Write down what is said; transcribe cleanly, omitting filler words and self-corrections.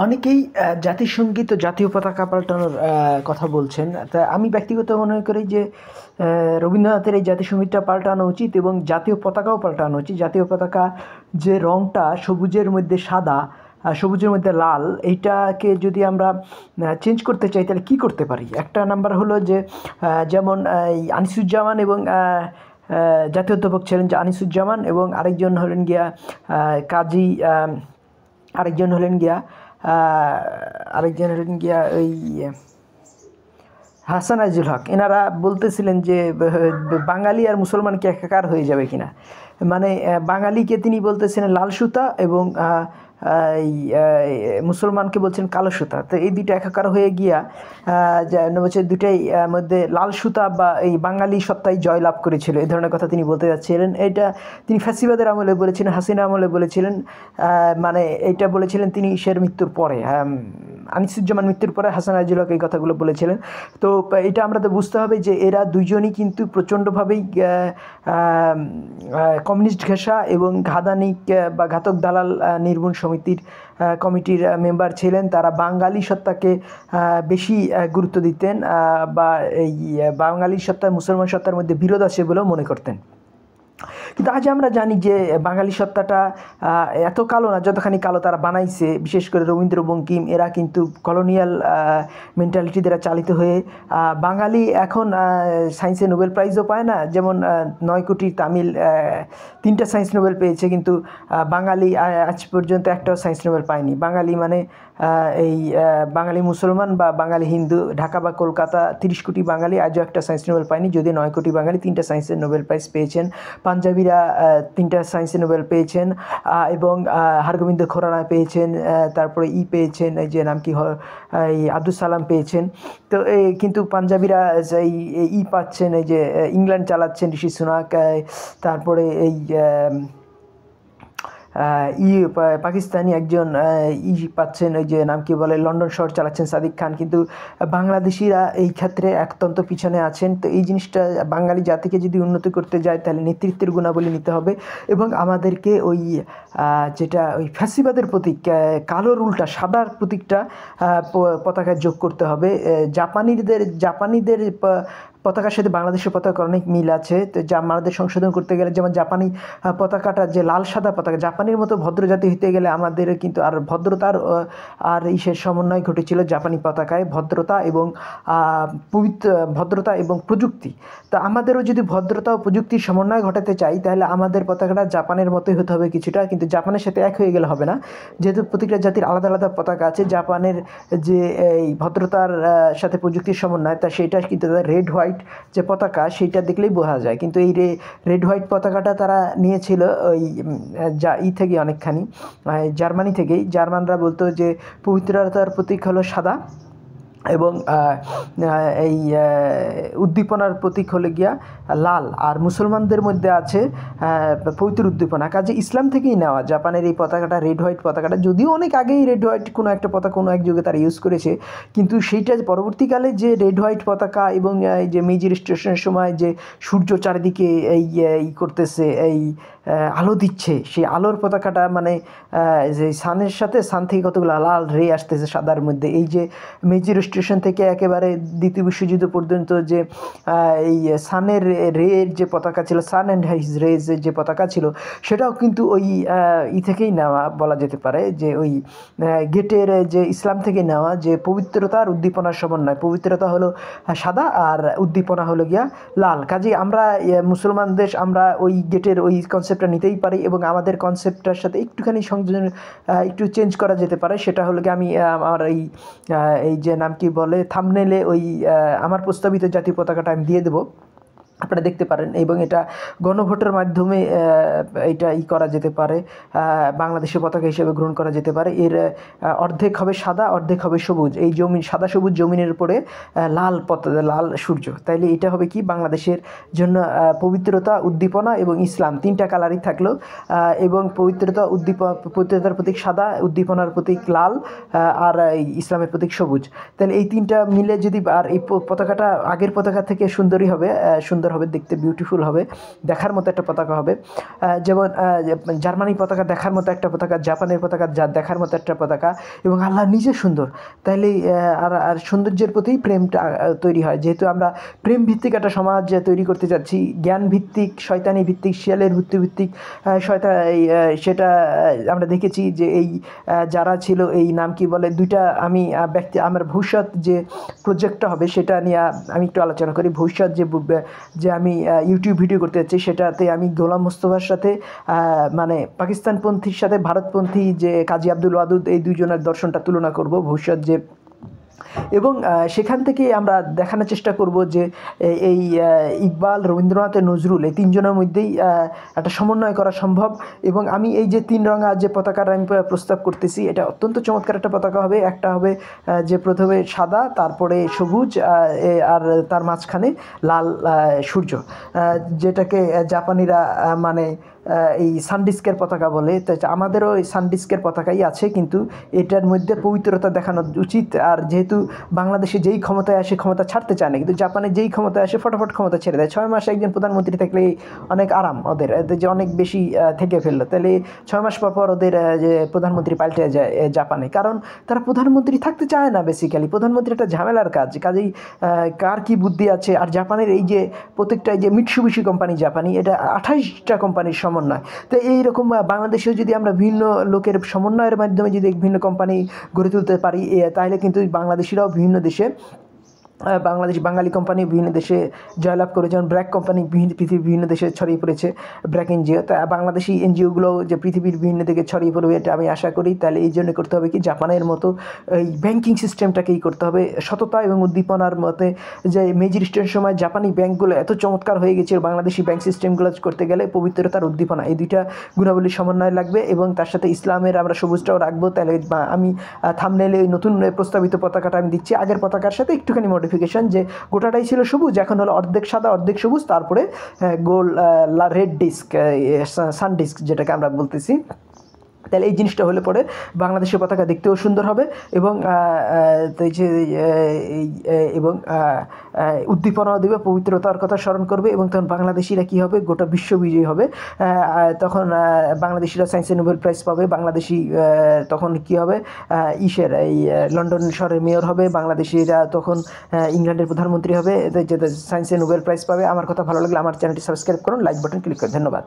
অনেকেই জাতিসংগীত ও জাতীয় পতাকা পাল্টানোর কথা বলছেন। তা আমি ব্যক্তিগত মনে করি যে রবীন্দ্রনাথের এই জাতিসংগীতটা পাল্টানো উচিত এবং জাতীয় পতাকাও পাল্টানো উচিত। জাতীয় পতাকা যে রঙটা সবুজের মধ্যে সাদা, সবুজের মধ্যে লাল, এইটাকে যদি আমরা চেঞ্জ করতে চাই তাহলে কী করতে পারি? একটা নাম্বার হলো যে যেমন এই আনিসুজ্জামান এবং জাতীয় অধ্যাপক ছিলেন যে আনিসুজ্জামান, এবং আরেকজন হলেন গিয়া কাজী, আরেকজন হলেন গিয়া ওই হাসান আজিজুল হক। এনারা বলতেছিলেন যে বাঙালি আর মুসলমান কি একাকার হয়ে যাবে কিনা, মানে বাঙালিকে তিনি বলতেছিলেন লাল সুতা এবং এই মুসলমানকে বলছেন কালো সুতা। তো এই দুইটা একাকার হয়ে গিয়া বলছে দুটাই মধ্যে লাল সুতা বা এই বাঙালি সত্তাই জয়লাভ করেছিল, এই ধরনের কথা তিনি বলতে যাচ্ছিলেন। এটা তিনি ফ্যাসিবাদের আমলে বলেছিলেন, হাসিনা আমলে বলেছিলেন, মানে এইটা বলেছিলেন তিনি ঈশের মৃত্যুর পরে, আনিসুজ্জামান মৃত্যুর পরে হাসান আজিজুল হক এই কথাগুলো বলেছিলেন। তো এটা আমরা তো বুঝতে হবে যে এরা দুইজনই কিন্তু প্রচণ্ডভাবেই কমিউনিস্ট ঘেঁষা এবং ঘাদানিক বা ঘাতক দালাল নির্মূল কমিটির মেম্বার ছিলেন। তারা বাঙালি সত্তাকে বেশি গুরুত্ব দিতেন, বা এই বাঙালি সত্তা মুসলমান সত্তার মধ্যে বিরোধ আছে বলেও মনে করতেন। কিন্তু আজ আমরা জানি যে বাঙালি সত্তাটা এত কালো না, যতখানি কালো তারা বানাইছে। বিশেষ করে রবীন্দ্র বঙ্কিম এরা কিন্তু কলোনিয়াল মেন্টালিটি দ্বারা চালিত হয়ে বাঙালি এখন সায়েন্সে নোবেল প্রাইজও পায় না। যেমন 9 কোটি তামিল 3টা সায়েন্স নোবেল পেয়েছে, কিন্তু বাঙালি আজ পর্যন্ত একটাও সায়েন্স নোবেল পায়নি। বাঙালি মানে এই বাঙালি মুসলমান বা বাঙালি হিন্দু, ঢাকা বা কলকাতা 30 কোটি বাঙালি আজও একটা সায়েন্স নোবেল পায়নি, যদি 9 কোটি বাঙালি 3টা সায়েন্সের নোবেল প্রাইজ পেয়েছেন। পাঞ্জাবিরা 3টা সায়েন্সের নোবেল পেয়েছেন, এবং হরগোবিন্দ খুরানা পেয়েছেন, তারপরে পেয়েছেন, এই যে নাম কি এই আব্দুল সালাম পেয়েছেন। তো কিন্তু পাঞ্জাবিরা পাচ্ছেন, এই যে ইংল্যান্ড চালাচ্ছেন ঋষি সুনাক, তারপরে এই পাকিস্তানি একজন পাচ্ছেন, ওই যে নাম কি বলে, লন্ডন শহর চালাচ্ছেন সাদিক খান। কিন্তু বাংলাদেশিরা এই ক্ষেত্রে একতন্ত পিছনে আছেন। তো এই জিনিসটা বাঙালি জাতিকে যদি উন্নতি করতে যায় তাহলে নেতৃত্বের গুণাবলী নিতে হবে, এবং আমাদেরকে ওই যেটা ওই ফ্যাসিবাদের প্রতীক কালোর উল্টা সাদার প্রতীকটা পতাকায় যোগ করতে হবে। জাপানিদের পতাকার সাথে বাংলাদেশের পতাকার অনেক মিল আছে। তো যা আমাদের সংশোধন করতে গেলে, যেমন জাপানি পতাকাটা যে লাল সাদা পতাকা, জাপানির মতো ভদ্র জাতি হতে গেলে আমাদের কিন্তু আর ভদ্রতার আর ইসের সমন্বয় ঘটেছিল জাপানি পতাকায়, ভদ্রতা এবং প্রযুক্তি। তা আমাদেরও যদি ভদ্রতা ও প্রযুক্তির সমন্বয় ঘটাতে চাই তাহলে আমাদের পতাকাটা জাপানের মতোই হতে হবে কিছুটা, কিন্তু জাপানের সাথে এক হয়ে গেলে হবে না, যেহেতু প্রতিটা জাতির আলাদা আলাদা পতাকা আছে। জাপানের যে এই ভদ্রতার সাথে প্রযুক্তির সমন্বয়, তা সেইটা কিন্তু তাদের রেড হোয়াইট যে পতাকা, সেইটা দেখলেই বোঝা যায়। কিন্তু এই রেড হোয়াইট পতাকাটা তারা নিয়েছিল ওই থেকে অনেকখানি জার্মানি থেকেই। জার্মানরা বলতো যে পবিত্রতার প্রতীক হলো সাদা, এবং এই উদ্দীপনার প্রতীক হলে গিয়া লাল, আর মুসলমানদের মধ্যে আছে পবিত্র উদ্দীপনা। কাজে ইসলাম থেকেই নেওয়া জাপানের এই পতাকাটা, রেড হোয়াইট পতাকাটা। যদিও অনেক আগেই রেড হোয়াইট কোনো একটা পতাকা কোনো এক যুগে তারা ইউজ করেছে, কিন্তু সেইটা পরবর্তীকালে যে রেড হোয়াইট পতাকা, এবং এই যে মেজি রেস্টোরেশনের সময় যে সূর্য চারিদিকে এই করতেছে, এই আলো দিচ্ছে, সেই আলোর পতাকাটা মানে যে সানের সাথে সান থেকে কতগুলো লাল রে আসতেছে সাদার মধ্যে। এই যে মেজি স্টেশন থেকে একেবারে দ্বিতীয় বিশ্বযুদ্ধ পর্যন্ত যে এই সানের রের যে পতাকা ছিল, সান অ্যান্ড হিজ রেজ যে পতাকা ছিল, সেটাও কিন্তু ওই থেকেই নেওয়া বলা যেতে পারে, যে ওই গেটের যে ইসলাম থেকে নেওয়া, যে পবিত্রতা আর উদ্দীপনার সমন্বয়। পবিত্রতা হলো সাদা আর উদ্দীপনা হলো গিয়া লাল। কাজেই আমরা মুসলমান দেশ, আমরা ওই গেটের ওই কনসেপ্টটা নিতেই পারি, এবং আমাদের কনসেপ্টটার সাথে একটুখানি সংযোজন একটু চেঞ্জ করা যেতে পারে। সেটা হলো গিয়ে আমি আমার এই যে নাম কি বলে থাম্বনেইলে ওই আমার প্রস্তাবিত জাতীয় পতাকাটা আমি দিয়ে দেবো, আপনারা দেখতে পারেন। এবং এটা গণভোটের মাধ্যমে এটা করা যেতে পারে, বাংলাদেশের পতাকা হিসেবে গ্রহণ করা যেতে পারে। এর অর্ধেক হবে সাদা, অর্ধেক হবে সবুজ। এই জমিন সাদা সবুজ জমিনের উপরে লাল সূর্য। তাইলে এটা হবে কি বাংলাদেশের জন্য পবিত্রতা, উদ্দীপনা এবং ইসলাম 3টা কালারই থাকলো, এবং পবিত্রতার প্রতীক সাদা, উদ্দীপনার প্রতীক লাল, আর ইসলামের প্রতীক সবুজ। তাহলে এই 3টা মিলে যদি, আর এই পতাকাটা আগের পতাকা থেকে সুন্দর হবে হবে, দেখতে বিউটিফুল হবে, দেখার মতো একটা পতাকা হবে। যেমন জার্মানির পতাকা দেখার মতো একটা পতাকা, জাপানের পতাকা দেখার মতো একটা পতাকা, এবং আল্লাহ নিজে সুন্দর, তাইলে আর সৌন্দর্যের প্রতি প্রেমটা তৈরি হয়। যেহেতু আমরা প্রেম ভিত্তিক একটা সমাজ তৈরি করতে চাচ্ছি, জ্ঞান ভিত্তিক, শয়তানি ভিত্তিক, শিয়ালের ভিত্তিক সেটা আমরা দেখেছি যে এই যারা ছিল এই নাম কি বলে দুইটা আমি ব্যক্তি আমার ভবিষ্যৎ যে প্রজেক্টটা হবে সেটা নিয়ে আমি একটু আলোচনা করি। ভবিষ্যৎ যে আমি ইউটিউব ভিডিও করতে যাচ্ছি সেটাতে আমি গোলাম মোস্তফার সাথে মানে পাকিস্তানপন্থীর সাথে ভারতপন্থী যে কাজী আব্দুল ওয়াদুদ, এই দুইজনের দর্শনটা তুলনা করব ভবিষ্যৎ যে, এবং সেখান থেকে আমরা দেখানোর চেষ্টা করব যে এই ইকবাল, রবীন্দ্রনাথ, নজরুল এই তিনজনের মধ্যেই একটা সমন্বয় করা সম্ভব। এবং আমি এই যে তিন রঙা যে পতাকার আমি প্রস্তাব করতেছি এটা অত্যন্ত চমৎকার একটা পতাকা হবে। একটা হবে যে প্রথমে সাদা, তারপরে সবুজ, আর তার মাঝখানে লাল সূর্য, যেটাকে জাপানিরা মানে এই সানডিস্কের পতাকা বলে। তো আমাদেরও এই সানডিস্কের পতাকাই আছে, কিন্তু এটার মধ্যে পবিত্রতা দেখানো উচিত। আর যেহেতু বাংলাদেশে যেই ক্ষমতায় আসে ক্ষমতা ছাড়তে চায় না, কিন্তু জাপানে যেই ক্ষমতায় আসে ফটাফট ক্ষমতা ছেড়ে দেয়। 6 মাস একজন প্রধানমন্ত্রী থাকলে অনেক আরাম ওদের, যে অনেক বেশি থেকে ফেললো, তাহলে 6 মাস পর ওদের যে প্রধানমন্ত্রী পাল্টে যায় জাপানে, কারণ তারা প্রধানমন্ত্রী থাকতে চায় না। বেসিক্যালি প্রধানমন্ত্রী একটা ঝামেলার কাজেই কার কি বুদ্ধি আছে। আর জাপানের এই যে প্রত্যেকটা যে মিৎসুবিশি কোম্পানি জাপানি, এটা 28টা কোম্পানির সমন্বয়। তো এইরকম বাংলাদেশেও যদি আমরা বিভিন্ন লোকের সমন্বয়ের মাধ্যমে যদি বিভিন্ন কোম্পানি গড়ে তুলতে পারি, তাহলে কিন্তু বাংলাদেশিরাও বিভিন্ন দেশে বাঙালি কোম্পানি বিভিন্ন দেশে জয়লাভ করে। যেমন ব্র্যাক কোম্পানি পৃথিবীর বিভিন্ন দেশে ছড়িয়ে পড়েছে, ব্র্যাক এনজিও। তা বাংলাদেশি এনজিওগুলো যে পৃথিবীর বিভিন্ন দিকে ছড়িয়ে পড়বে এটা আমি আশা করি। তাহলে এই জন্য করতে হবে কি, জাপানের মতো এই ব্যাংকিং সিস্টেমটাকেই করতে হবে সততা এবং উদ্দীপনার মতে। যে মেজির স্টেশনের সময় জাপানি ব্যাংকগুলো এত চমৎকার হয়ে গেছে, বাংলাদেশি ব্যাংক সিস্টেমগুলো করতে গেলে পবিত্রতার উদ্দীপনা এই দুইটা গুণাবলীর সমন্বয় লাগবে, এবং তার সাথে ইসলামের আমরা সবুজটাও রাখবো। তাহলে আমি থাম্বনেইলে নতুন প্রস্তাবিত পতাকাটা আমি দিচ্ছি আগের পতাকার সাথে একটুখানি যে গোটাটাই ছিল সবুজ, এখন হলো অর্ধেক সাদা অর্ধেক সবুজ, তারপরে গোল রেড ডিস্ক, সান ডিস্ক যেটাকে আমরা বলতেছি। তাহলে এই জিনিসটা হলে পরে বাংলাদেশের পতাকা দেখতেও সুন্দর হবে, এবং এবং উদ্দীপনাও দেবে, পবিত্রতার কথা স্মরণ করবে, এবং তখন বাংলাদেশিরা কী হবে, গোটা বিশ্ববিজয়ী হবে। তখন বাংলাদেশিরা সায়েন্সে নোবেল প্রাইজ পাবে, বাংলাদেশি তখন কী হবে, এই লন্ডন শহরের মেয়র হবে, বাংলাদেশিরা তখন ইংল্যান্ডের প্রধানমন্ত্রী হবে, সায়েন্সে নোবেল প্রাইজ পাবে। আমার কথা ভালো লাগলে আমার চ্যানেলটি সাবস্ক্রাইব করুন, লাইক বাটন ক্লিক করুন। ধন্যবাদ।